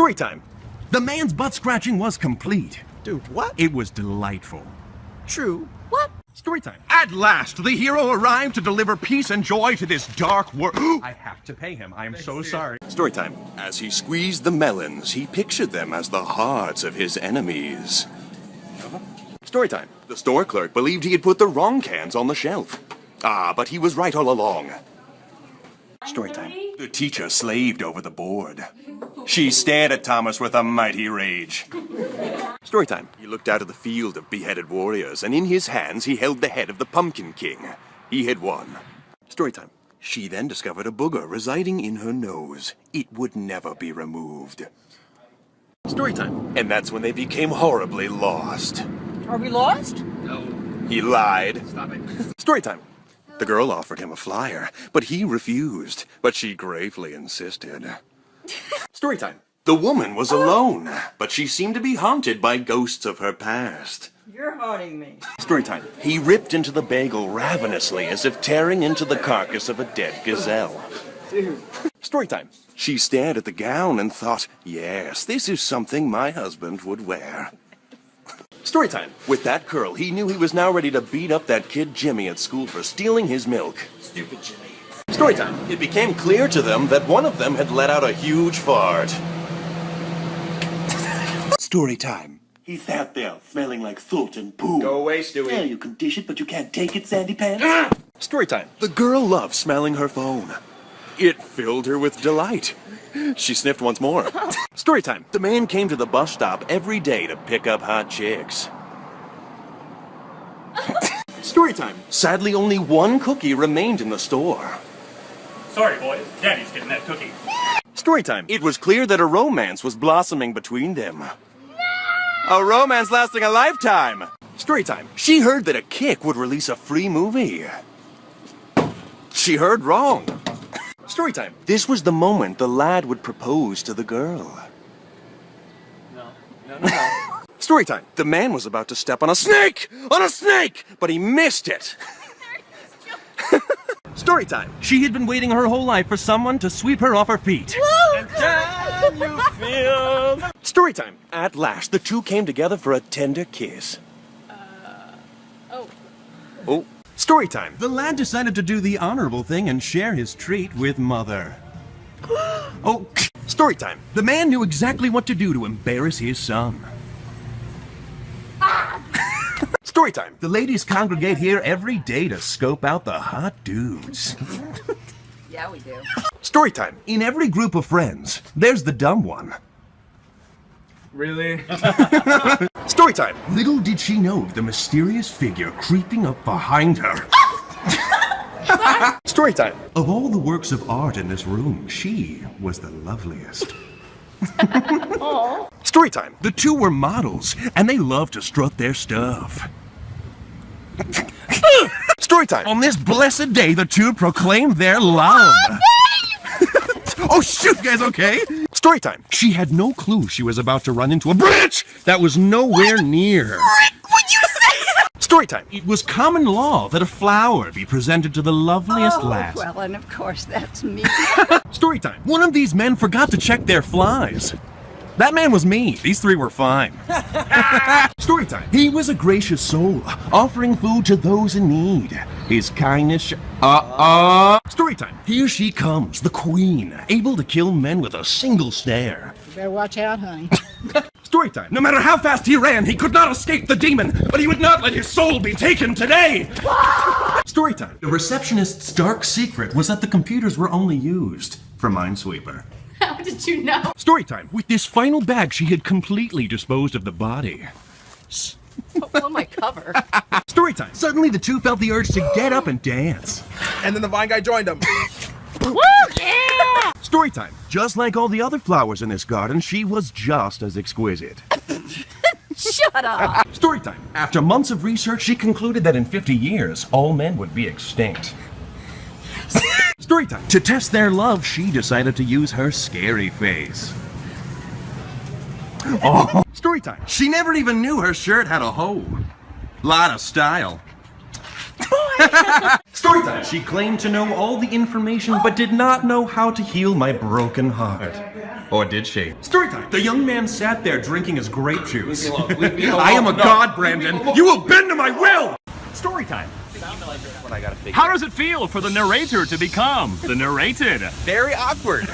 Story time. The man's butt scratching was complete. Dude, what? It was delightful. True. What? Story time. At last, the hero arrived to deliver peace and joy to this dark world. I have to pay him. I am so sorry. Story time. As he squeezed the melons, he pictured them as the hearts of his enemies. Story time. The store clerk believed he had put the wrong cans on the shelf. But he was right all along. Story time. The teacher slaved over the board. She stared at Thomas with a mighty rage. Story time. He looked out at the field of beheaded warriors, and in his hands he held the head of the Pumpkin King. He had won. Story time. She then discovered a booger residing in her nose. It would never be removed. Story time. And that's when they became horribly lost. Are we lost? No. He lied. Stop it. Story time. The girl offered him a flyer, but he refused. But she gravely insisted. Story time. The woman was alone, but she seemed to be haunted by ghosts of her past. You're haunting me. Story time. He ripped into the bagel ravenously as if tearing into the carcass of a dead gazelle. Dude. Story time. She stared at the gown and thought, yes, this is something my husband would wear. Story time. With that curl, he knew he was now ready to beat up that kid Jimmy at school for stealing his milk. Stupid Jimmy. Story time. It became clear to them that one of them had let out a huge fart. Story time. He sat there, smelling like soot and poo. Go away, Stewie. Yeah, you can dish it, but you can't take it, Sandy Pants. Story time. The girl loved smelling her phone. It filled her with delight. She sniffed once more. Story time. The man came to the bus stop every day to pick up hot chicks. Story time. Sadly, only one cookie remained in the store. Sorry, boys. Daddy's getting that cookie. Story time. It was clear that a romance was blossoming between them. No! A romance lasting a lifetime. Story time. She heard that a Kick would release a free movie. She heard wrong. Story time. This was the moment the lad would propose to the girl. No. Story time. The man was about to step on a snake! On a snake! But he missed it. Story time. She had been waiting her whole life for someone to sweep her off her feet. And then you feel... Story time. At last, the two came together for a tender kiss. Oh. Story time. The lad decided to do the honorable thing and share his treat with Mother. Oh, story time. The man knew exactly what to do to embarrass his son. Story time. The ladies congregate here every day to scope out the hot dudes. Yeah, we do. Story time. In every group of friends, there's the dumb one. Really? Story time. Little did she know the mysterious figure creeping up behind her. Story time. Of all the works of art in this room, she was the loveliest. Story time. The two were models, and they loved to strut their stuff. Story time. On this blessed day, the two proclaimed their love. Oh, shoot, you guys okay? Story time. She had no clue she was about to run into a branch that was nowhere near her. Would you say? Story time. It was common law that a flower be presented to the loveliest lass. Well, and of course, that's me. Story time. One of these men forgot to check their flies. That man was me. These three were fine. Story time. He was a gracious soul, offering food to those in need. His kindness... Story time. Here she comes, the queen, able to kill men with a single stare. You better watch out, honey. Story time. No matter how fast he ran, he could not escape the demon, but he would not let his soul be taken today. Story time. The receptionist's dark secret was that the computers were only used for Minesweeper. How did you know? Story time. With this final bag, she had completely disposed of the body. Pull my cover. Story time. Suddenly, the two felt the urge to get up and dance. And then the vine guy joined him. Woo! Yeah! Story time. Just like all the other flowers in this garden, she was just as exquisite. Shut up! Story time. After months of research, she concluded that in 50 years, all men would be extinct. Story time. To test their love, she decided to use her scary face. Oh. Story time. She never even knew her shirt had a hole. Lot of style. Storytime. She claimed to know all the information, but did not know how to heal my broken heart. Or did she? Storytime. The young man sat there drinking his grape juice. Leave me alone. I am a god, Brandon. You will bend to my will! Storytime. How does it feel for the narrator to become the narrated? Very awkward.